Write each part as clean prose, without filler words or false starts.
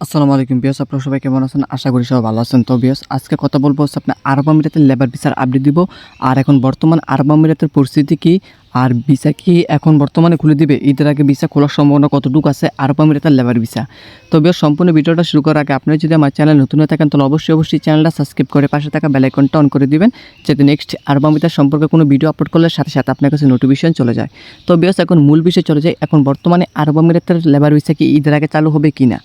আসসালামু আলাইকুম বিয়স, আপনারা সবাই কেমন আছেন? আশা করি সবাই ভালো আছেন। তো বিয়স, আজকে কথা বলবো হচ্ছে আপনার আরব আমিরাতের লেবার ভিসার আপডেট দিব। আর এখন বর্তমান আরব আমিরাতের পরিস্থিতি কি, আর ভিসা কি এখন বর্তমানে খুলে দিবে, ঈদের আগে ভিসা খোলার সম্ভাবনা কতটুকু আছে আরব আমিরাতের লেবার ভিসা। তো বিয়স, সম্পূর্ণ ভিডিওটা শুরু করার আগে আপনারা যদি আমার চ্যানেল নতুন হয়ে থাকেন তাহলে অবশ্যই চ্যানেলটা সাবস্ক্রাইব করে পাশে থাকা বেল আইকনটা অন করে দিবেন, যাতে নেক্সট আরব আমিরাত সম্পর্কে কোনো ভিডিও আপলোড করলে সাথে সাথে আপনার কাছে নোটিফিকেশন চলে যায়। তো বিয়স, এখন মূল বিষয় চলে যায়, এখন বর্তমানে আরব আমিরাতের লেবার ভিসা কি ঈদের আগে চালু হবে কি না।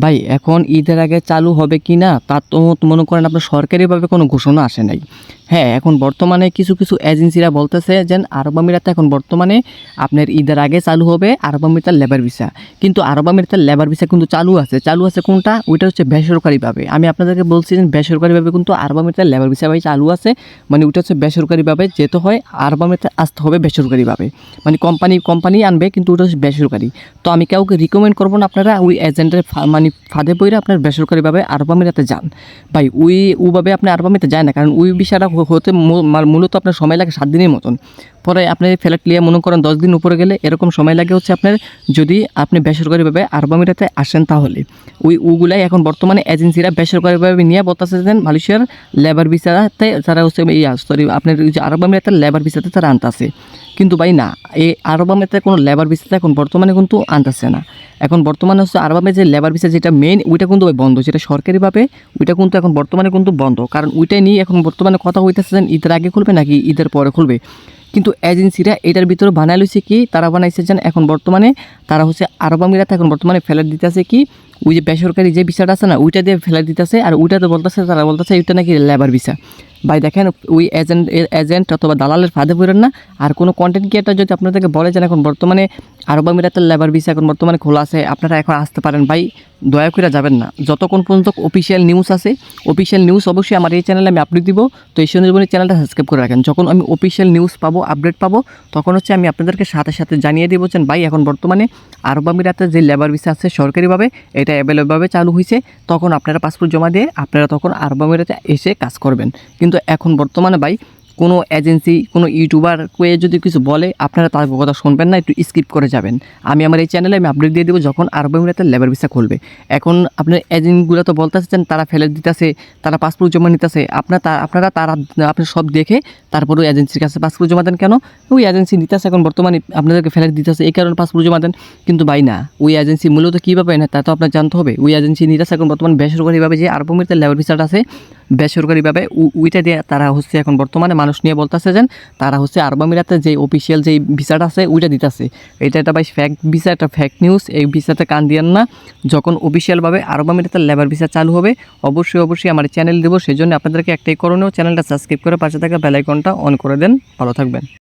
ভাই, এখন ঈদের আগে চালু হবে কি না তা তো মনে করেন আপনার সরকারিভাবে কোনো ঘোষণা আসে নাই। হ্যাঁ, এখন বর্তমানে কিছু এজেন্সিরা বলতেছে যে আরব আমিরাতে এখন বর্তমানে আপনার ঈদের আগে চালু হবে আরব আমিরাতের লেবার ভিসা। কিন্তু আরব আমিরাতের লেবার ভিসা কিন্তু চালু আছে কোনটা, ওইটা হচ্ছে বেসরকারিভাবে। আমি আপনাদেরকে বলছি যে বেসরকারিভাবে কিন্তু আরব আমিরাতের লেবার ভিসা ভাই চালু আছে, মানে ওইটা হচ্ছে বেসরকারিভাবে যেতে হয়, আরব আমিরাতে আসতে হবে বেসরকারিভাবে, মানে কোম্পানি আনবে, কিন্তু ওটা হচ্ছে বেসরকারি। তো আমি কাউকে রিকমেন্ড করবো না আপনারা ওই এজেন্টের মানে ফাঁদে পড়ে আপনার বেসরকারিভাবে আরব আমিরাতে যান। ভাই, ওইভাবে আপনি আরব আমিরাতে যায় না, কারণ ওই বিষয়টা হতে মূলত আপনার সময় লাগে 7 দিনের মতন। পরে আপনি ফ্ল্যাট নিয়ে মনে করেন 10 দিন উপরে গেলে এরকম সময় লাগে হচ্ছে আপনার, যদি আপনি বেসরকারিভাবে আরব আমিরাতে আসেন তাহলে। ওগুলাই এখন বর্তমানে এজেন্সিরা বেসরকারিভাবে নিয়ে বলতেছে যে মালয়েশিয়ার লেবার ভিসাতে তারা হচ্ছে আপনার যে আরব আমিরাতের লেবার ভিসাতে তারা আনতেছে। কিন্তু ভাই না, এই আরব আমিরাতের কোনো লেবার ভিসাতে এখন বর্তমানে কিন্তু আনতেছে না। এখন বর্তমানে হচ্ছে আরব আমিরাতে যে লেবার ভিসা যেটা মেইন, ওইটা কিন্তু বন্ধ, যেটা সরকারিভাবে ওইটা কিন্তু এখন বর্তমানে কিন্তু বন্ধ। কারণ ওইটাই নিয়ে এখন বর্তমানে কথা হইতেছে যে ঈদের আগে খুলবে নাকি ঈদের পরে খুলবে। কিন্তু এজেন্সিরা এটার ভিতরে বানায় লইছে কি, তারা বানাইছে যেন এখন বর্তমানে তারা হচ্ছে আরব আমিরাতে এখন বর্তমানে ফেরত দিতেছে কি, ওই যে বেসরকারি যে ভিসাটা আছে না, ওইটা দিয়ে ফেরত দিতেছে। আর ওইটাতে বলতেছে, তারা বলতেছে ওইটা নাকি লেবার ভিসা। ভাই দেখেন, ওই এজেন্ট অথবা দালালের ফাঁদে পড়েন না। আর কোনো কন্টেন্ট ক্রিয়েটার যদি আপনাদেরকে বলে যে এখন বর্তমানে আরব আমিরাতের লেবার ভিসা এখন বর্তমানে খোলা আছে, আপনারা এখন আসতে পারেন, ভাই দয়া করে যাবেন না যতক্ষণ পর্যন্ত অফিসিয়াল নিউজ আছে। অফিসিয়াল নিউজ অবশ্যই আমার এই চ্যানেলে আমি আপডেট দিব। তো এই সুন্দরবনী চ্যানেলটা সাবস্ক্রাইব করে রাখেন। যখন আমি অফিসিয়াল নিউজ পাবো, আপডেট পাবো, তখন হচ্ছে আমি আপনাদেরকে সাথে সাথে জানিয়ে দিব যে ভাই এখন বর্তমানে আরব আমিরাতের যে লেবার ভিসা আছে সরকারিভাবে, এটা অ্যাভেলেবলভাবে চালু হয়েছে। তখন আপনারা পাসপোর্ট জমা দিয়ে আপনারা তখন আরব আমিরাতে এসে কাজ করবেন। কিন্তু এখন বর্তমানে ভাই কোনো এজেন্সি, কোনো ইউটিউবার যদি কিছু বলে, আপনারা তার কথা শুনবেন না, একটু স্কিপ করে যাবেন। আমি আমার এই চ্যানেলে আমি আপডেট দিয়ে দেবো যখন আরব আমিরাতের লেবার ভিসা খুলবে। এখন আপনার এজেন্টগুলো তো বলতেছেন তারা ফেলে দিতেছে, তারা পাসপোর্ট জমা নিতেছে। আপনারা সব দেখে তারপরে ওই এজেন্সির কাছে পাসপোর্ট জমা দেন। কেন? ওই এজেন্সি নিতেছে এখন বর্তমানে আপনাদেরকে ফেলে দিতেছে, এই কারণে পাসপোর্ট জমা দেন। কিন্তু ভাই না, ওই এজেন্সি মূলত কীভাবে না তা তো আপনার জানতে হবে। ওই এজেন্সি নিতেছে এখন বর্তমানে বেসরকারিভাবে যে আরব আমিরাতের লেবার ভিসাটা আছে বেসরকারিভাবে, ওইটা দিয়ে তারা হচ্ছে এখন বর্তমানে মানুষ নিয়ে বলতেছে যে তারা হচ্ছে আরব আমিরাতে যে অফিসিয়াল যে ভিসাটা আছে ওইটা দিতেছে। এটা ভাই ফ্যাক ভিসা, একটা ফ্যাক নিউজ। এই ভিসাতে কান দিয়েন না। যখন অফিসিয়ালভাবে আরব আমিরাতের লেবার ভিসা চালু হবে অবশ্যই আমার চ্যানেল দেবো। সেই জন্য আপনাদেরকে একটাই করণীয়, চ্যানেলটা সাবস্ক্রাইব করে পাশে থাকা বেল আইকনটা অন করে দেন। ভালো থাকবেন।